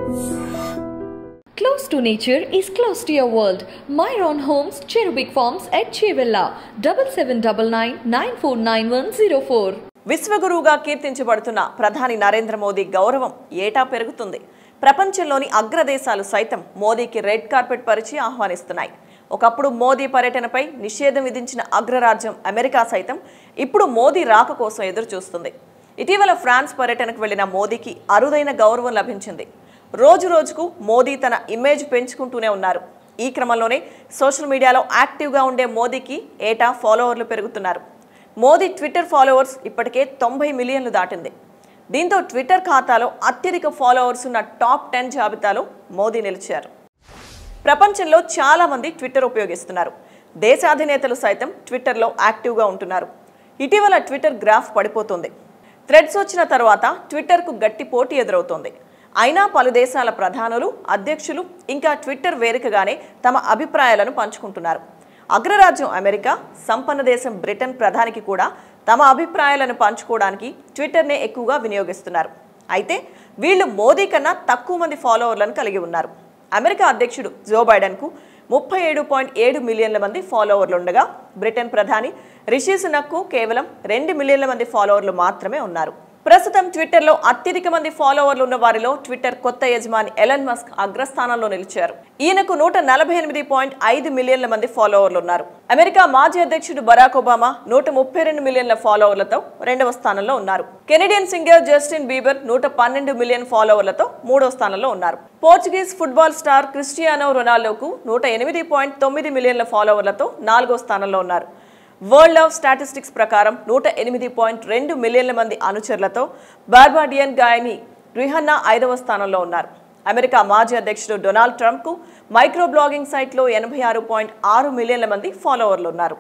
Close to nature is close to your world. Myron Homes, Cherubic Farms at Chevilla, 7799949104. విశ్వగురువుగా కీర్తించబడుతున్న ప్రధాని నరేంద్ర మోదీ గౌరవం ఏటా పెరుగుతుంది. ప్రపంచంలోని అగ్రదేశాలు సైతం మోదీకి రెడ్ కార్పెట్ పరిచి ఆహ్వానిస్తున్నాయి. ఒకప్పుడు మోదీ పర్యటనపై నిషేధం విధించిన అగ్రరాజ్యం అమెరికా సైతం ఇప్పుడు మోదీ రాక కోసం ఎదురు చూస్తుంది. ఇటీవల ఫ్రాన్స్ పర్యటనకు వెళ్లిన మోదీకి అరుదైన గౌరవం లభించింది. రోజు రోజుకు మోదీ తన ఇమేజ్ పెంచుకుంటూనే ఉన్నారు. ఈ క్రమంలోనే సోషల్ మీడియాలో యాక్టివ్గా ఉండే మోదీకి ఏటా ఫాలోవర్లు పెరుగుతున్నారు. మోదీ ట్విట్టర్ ఫాలోవర్స్ ఇప్పటికే 90 మిలియన్లు దాటింది. దీంతో ట్విట్టర్ ఖాతాలో అత్యధిక ఫాలోవర్స్ ఉన్న టాప్ 10 జాబితాలో మోదీ నిలిచారు. ప్రపంచంలో చాలా మంది ట్విట్టర్ ఉపయోగిస్తున్నారు. దేశాధినేతలు సైతం ట్విట్టర్లో యాక్టివ్గా ఉంటున్నారు. ఇటీవల ట్విట్టర్ గ్రాఫ్ పడిపోతుంది. థ్రెడ్స్ వచ్చిన తర్వాత ట్విట్టర్కు గట్టి పోటీ ఎదురవుతోంది. అయినా పలు దేశాల ప్రధానులు, అధ్యక్షులు ఇంకా ట్విట్టర్ వేదికగానే తమ అభిప్రాయాలను పంచుకుంటున్నారు. అగ్రరాజ్యం అమెరికా, సంపన్న దేశం బ్రిటన్ ప్రధానికి కూడా తమ అభిప్రాయాలను పంచుకోవడానికి ట్విట్టర్నే ఎక్కువగా వినియోగిస్తున్నారు. అయితే వీళ్ళు మోదీ కన్నా తక్కువ మంది ఫాలోవర్లను కలిగి ఉన్నారు. అమెరికా అధ్యక్షుడు జో బైడెన్కు 37.7 మిలియన్ల మంది ఫాలోవర్లు ఉండగా బ్రిటన్ ప్రధాని రిషి సునక్కు కేవలం 2 మిలియన్ల మంది ఫాలోవర్లు మాత్రమే ఉన్నారు. ప్రస్తుతం ట్విట్టర్లో అత్యధిక మంది ఫాలోవర్లు ఉన్న వారిలో ట్విట్టర్ కొత్త యజమాని ఎలన్ మస్క్ అగ్రస్థానంలో నిలిచారు. ఈయనకు 148.5 మిలియన్ల మంది ఫాలోవర్లు ఉన్నారు. అమెరికా మాజీ అధ్యక్షుడు బరాక్ ఒబామా 132 మిలియన్ల ఫాలోవర్లతో 2వ స్థానంలో ఉన్నారు. Canadian singer Justin Bieber 112 million ఫాలోవర్లతో 3వ స్థానంలో ఉన్నారు. పోర్చుగీస్ ఫుట్బాల్ స్టార్ క్రిస్టియానో రొనాల్డోకు 108.9 మిలియన్ల ఫాలోవర్లతో 4వ స్థానంలో ఉన్నారు. వరల్డ్ ఆఫ్ స్టాటిస్టిక్స్ ప్రకారం 108.2 మిలియన్ల మంది అనుచరులతో బార్బాడియన్ గాయని రిహన్నా 5వ స్థానంలో ఉన్నారు. అమెరికా మాజీ అధ్యక్షుడు డొనాల్డ్ ట్రంప్కు మైక్రో బ్లాగింగ్ సైట్లో 86.6 మిలియన్ల మంది ఫాలోవర్లు ఉన్నారు.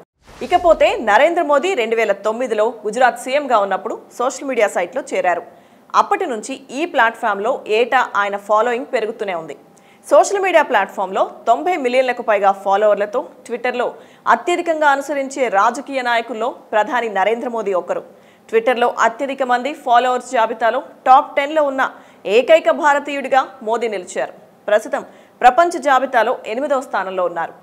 ఇకపోతే నరేంద్ర మోదీ 2009లో గుజరాత్ సీఎంగా ఉన్నప్పుడు సోషల్ మీడియా సైట్లో చేరారు. అప్పటి నుంచి ఈ ప్లాట్ఫామ్లో ఏటా ఆయన ఫాలోయింగ్ పెరుగుతూనే ఉంది. సోషల్ మీడియా ప్లాట్ఫామ్లో 90 మిలియన్లకు పైగా ఫాలోవర్లతో ట్విట్టర్లో అత్యధికంగా అనుసరించే రాజకీయ నాయకుల్లో ప్రధాని నరేంద్ర మోదీ ఒకరు. ట్విట్టర్లో అత్యధిక మంది ఫాలోవర్స్ జాబితాలో టాప్ 10లో ఉన్న ఏకైక భారతీయుడిగా మోదీ నిలిచారు. ప్రస్తుతం ప్రపంచ జాబితాలో 8వ స్థానంలో ఉన్నారు.